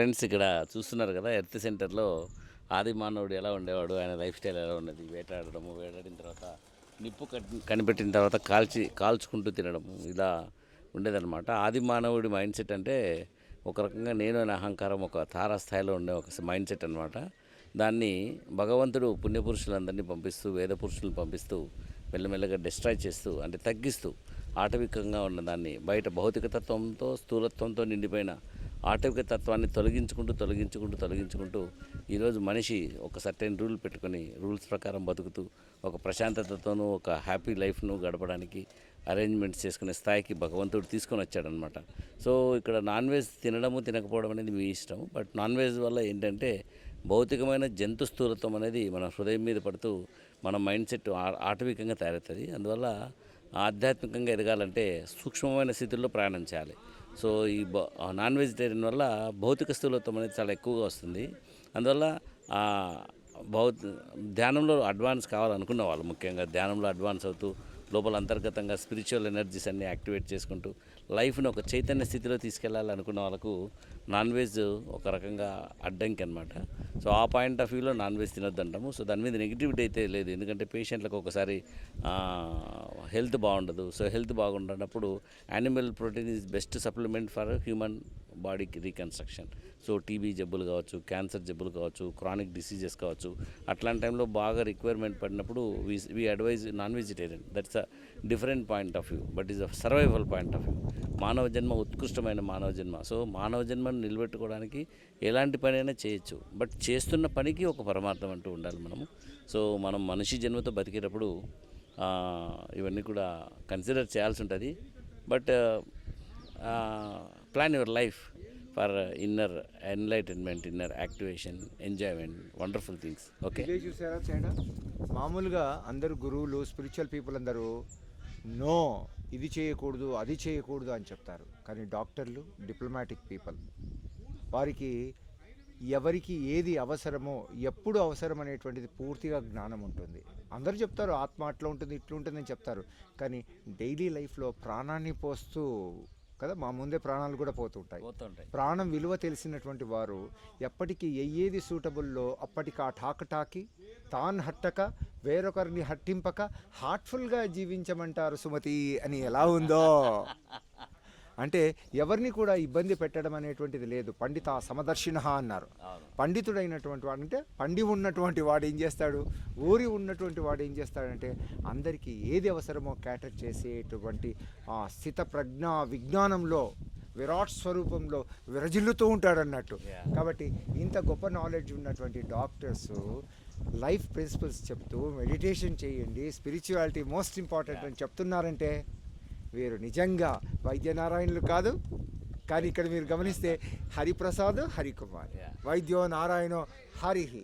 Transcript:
Friends ఇక్కడ చూస్తున్నారు కదా ఎర్త్ సెంటర్లో ఆది మానవుడు ఎలా ఉండేవాడు, ఆయన లైఫ్ స్టైల్ ఎలా ఉన్నది, వేటాడడము, వేటాడిన తర్వాత నిప్పు కనిపెట్టిన తర్వాత కాల్చుకుంటూ తినడము ఇలా ఉండేదన్నమాట. ఆది మానవుడి మైండ్ సెట్ అంటే ఒక రకంగా నేను అనే అహంకారం ఒక తారాస్థాయిలో ఉండే ఒక మైండ్ సెట్ అనమాట. దాన్ని భగవంతుడు పుణ్యపురుషులందరినీ పంపిస్తూ, వేద పురుషులను పంపిస్తూ మెల్లమెల్లగా డిస్ట్రాయ్ చేస్తూ, అంటే తగ్గిస్తూ, ఆటవికంగా ఉన్న దాన్ని బయట భౌతిక తత్వంతో స్థూలత్వంతో నిండిపోయిన ఆటవిక తత్వాన్ని తొలగించుకుంటూ ఈరోజు మనిషి ఒక సర్టెన్ రూల్ పెట్టుకొని రూల్స్ ప్రకారం బతుకుతూ ఒక ప్రశాంతతతోనూ ఒక హ్యాపీ లైఫ్ను గడపడానికి అరేంజ్మెంట్స్ చేసుకునే స్థాయికి భగవంతుడు తీసుకొని వచ్చాడనమాట. సో ఇక్కడ నాన్ వెజ్ తినడము తినకపోవడం అనేది మీ ఇష్టం. బట్ నాన్ వెజ్ వల్ల ఏంటంటే భౌతికమైన జంతు స్థూలత్వం అనేది మన హృదయం మీద పడుతూ మన మైండ్ సెట్ ఆటవికంగా తయారవుతుంది. అందువల్ల ఆధ్యాత్మికంగా ఎదగాలంటే సూక్ష్మమైన స్థితుల్లో ప్రయాణం చేయాలి. సో ఈ నాన్ వెజిటేరియన్ వల్ల భౌతిక స్థూలత్వం అనేది చాలా ఎక్కువగా వస్తుంది. అందువల్ల ధ్యానంలో అడ్వాన్స్ కావాలనుకున్న వాళ్ళు, ముఖ్యంగా ధ్యానంలో అడ్వాన్స్ అవుతూ లోపల అంతర్గతంగా స్పిరిచువల్ ఎనర్జీస్ అన్నీ యాక్టివేట్ చేసుకుంటూ లైఫ్ని ఒక చైతన్య స్థితిలో తీసుకెళ్ళాలి అనుకున్న వాళ్ళకు నాన్ వెజ్ ఒక రకంగా అడ్డంకి అనమాట. సో ఆ పాయింట్ ఆఫ్ వ్యూలో నాన్ వెజ్ తినొద్దు అంటాము. సో దాని మీద నెగిటివిటీ అయితే లేదు, ఎందుకంటే పేషెంట్లకు ఒకసారి హెల్త్ బాగుండదు. సో హెల్త్ బాగుండనప్పుడు animal protein is best supplement for human బాడీకి రీకన్స్ట్రక్షన్. సో టీబీ జబ్బులు కావచ్చు, క్యాన్సర్ జబ్బులు కావచ్చు, క్రానిక్ డిసీజెస్ కావచ్చు, అట్లాంటి టైంలో బాగా రిక్వైర్మెంట్ పడినప్పుడు we advise non vegetarian. That's a different point of view, but is a survival point of view. మానవ జన్మ ఉత్కృష్టమైన మానవ జన్మ. సో మానవ జన్మను నిలబెట్టుకోవడానికి ఎలాంటి పనైనా చేయొచ్చు, బట్ చేస్తున్న పనికి ఒక పరమార్థం అంటూ ఉండాలి మనము. సో మనం మనిషి జన్మతో బతికేటప్పుడు ఇవన్నీ కూడా కన్సిడర్ చేయాల్సి ఉంటుంది. But plan your life for inner enlightenment, inner activation, enjoyment, wonderful things. Okay, చూసారా తేడా? మామూలుగా అందరు గురువులు, స్పిరిచువల్ పీపుల్ అందరూ నో, ఇది చేయకూడదు, అది చేయకూడదు అని చెప్తారు. కానీ డాక్టర్లు, డిప్లొమాటిక్ పీపుల్, వారికి ఎవరికి ఏది అవసరమో, ఎప్పుడు అవసరం అనేటువంటిది పూర్తిగా జ్ఞానం ఉంటుంది. అందరూ చెప్తారు ఆత్మ అట్లా ఉంటుంది, ఇట్లా ఉంటుందని చెప్తారు. కానీ డైలీ లైఫ్లో ప్రాణాన్ని పోస్తూ కదా, మా ముందే ప్రాణాలు కూడా పోతుంటాయి. ప్రాణం విలువ తెలిసినటువంటి వారు ఎప్పటికీ ఏది సూటబుల్లో అప్పటికి ఆ టాకి తాను హట్టక వేరొకరిని హట్టింపక హార్ట్ఫుల్గా జీవించమంటారు సుమతి అని ఎలా ఉందో. అంటే ఎవరిని కూడా ఇబ్బంది పెట్టడం అనేటువంటిది లేదు. పండిత సమదర్శిన అన్నారు. పండితుడైనటువంటి వాడు అంటే పండి ఉన్నటువంటి వాడు ఏం చేస్తాడు, ఊరి ఉన్నటువంటి వాడు ఏం చేస్తాడంటే అందరికీ ఏది అవసరమో క్యాటర్ చేసేటువంటి స్థిత ప్రజ్ఞా విజ్ఞానంలో విరాట్ స్వరూపంలో విరజిల్లుతూ ఉంటాడన్నట్టు. కాబట్టి ఇంత గొప్ప నాలెడ్జ్ ఉన్నటువంటి డాక్టర్స్ లైఫ్ ప్రిన్సిపల్స్ చెప్తూ మెడిటేషన్ చేయండి, స్పిరిచువాలిటీ మోస్ట్ ఇంపార్టెంట్ అని చెప్తున్నారంటే వీరు నిజంగా వైద్యనారాయణులు కాదు. కానీ ఇక్కడ మీరు గమనిస్తే హరిప్రసాద్, హరికుమార్, వైద్యో నారాయణో హరిహి.